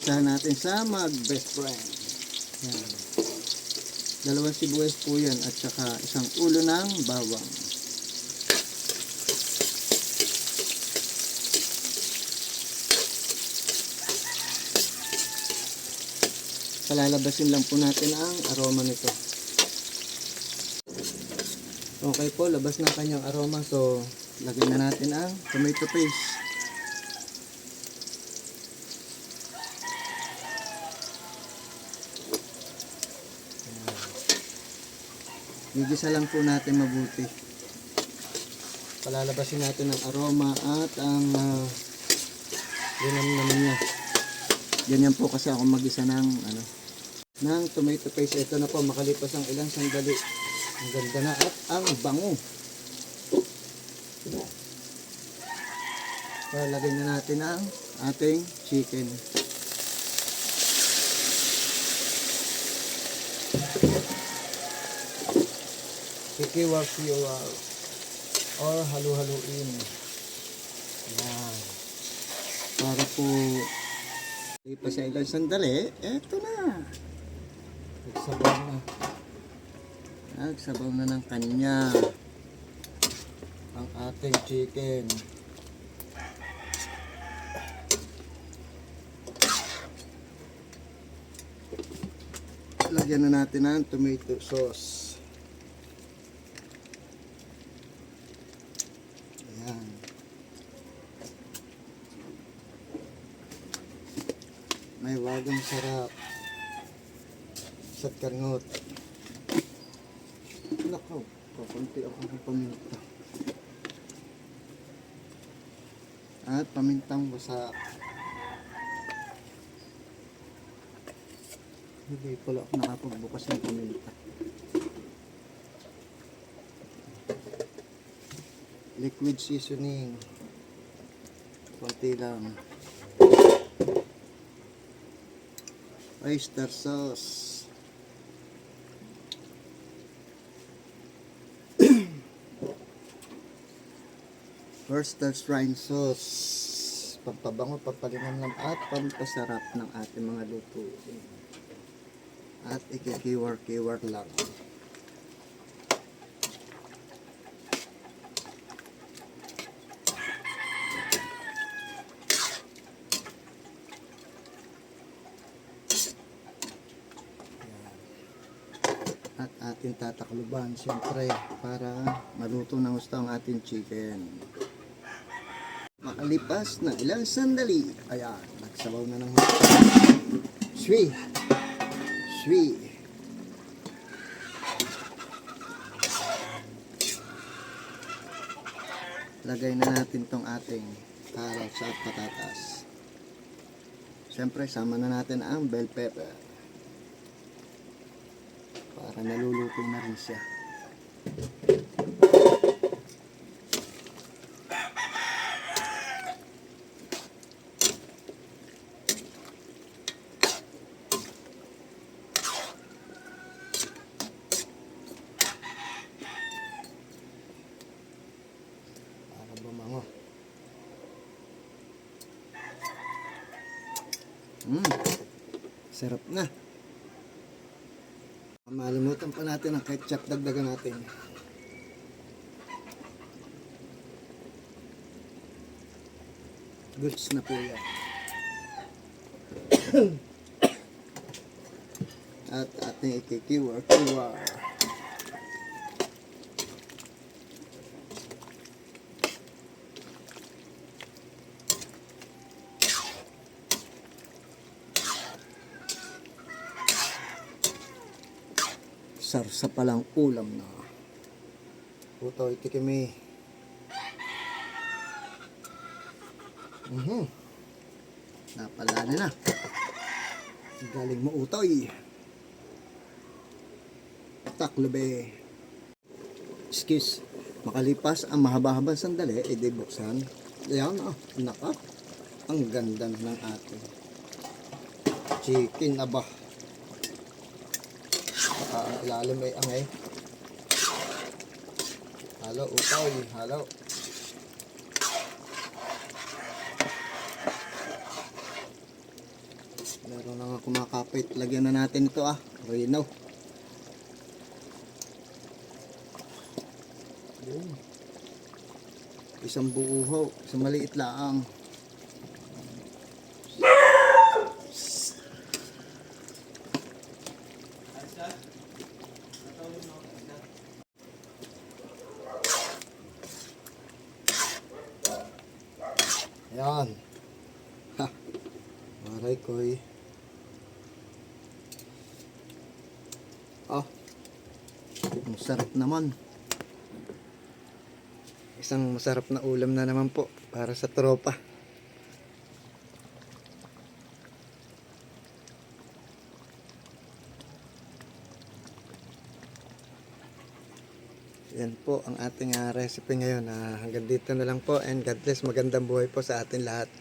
Isahan natin sa mag-best friend. Yan. Dalawang sibuyas po yan at saka isang ulo ng bawang. Palalabasin lang po natin ang aroma nito. Okay po, labas na kanyang aroma. So, lagyan na natin ang tomato paste. Gigisa lang po natin mabuti. Palalabasin natin ang aroma at ang linamnaman niya. Ganyan po kasi ako magisa ng tomato paste. Ito na po, makalipas ang ilang sandali. Ang ganda na at ang bango. So, lagyan na natin ang ating chicken. Kikiwar-kiwar or halu-haluin. Yan. Para po lipas sa ilang sandali, eto na. Nagsabaw na. Nagsabaw na ng kanya ang ating chicken. Lagyan na natin ang tomato sauce. Ayan. May wagang sarap sa karngot. Nakaw, papunti ako ng paminta. At pamintang wasak. Hindi pala ako nakapagbukas ng paminta. Liquid seasoning. Konti lang. Oyster sauce. Worcestershire sauce. Pampabango, pampalinamnam at pampasarap ng ating mga luto. At ikikiwar-kiwar lang. At ating tatakluban siyempre para maluto ng gusto ang ating chicken. Makalipas na ilang sandali, ayan, nagsabaw na ng sweet. Lagay na natin tong ating carrots at patatas. Siyempre, sama na natin ang bell pepper para naluluto na rin siya. Bumango. Sarap na. Malimutan pa natin ang ketchup, dagdagan natin. Goods na po yan. At ating ikikiwar-kiwar. Sarsa palang ulam na. Puto, itikimi. Napalali na. Galing mo utoy. Taklobe. Excuse. Makalipas ang mahaba-habang sandali, edi buksan. Ayan, naka. Ang ganda ng ating chicken, aba. Ilalim ay angay. Halo, utoy, halo. Meron na nga kumakapit. Lagyan na natin ito Reno. Yun. Isang buuhaw. Isang maliit lang. Ayan. Ha. Aray koy. Ang sarap naman. Isang masarap na ulam na naman po para sa tropa. Yan po ang ating recipe ngayon. Hanggang dito na lang po, and God bless. Magandang buhay po sa atin lahat.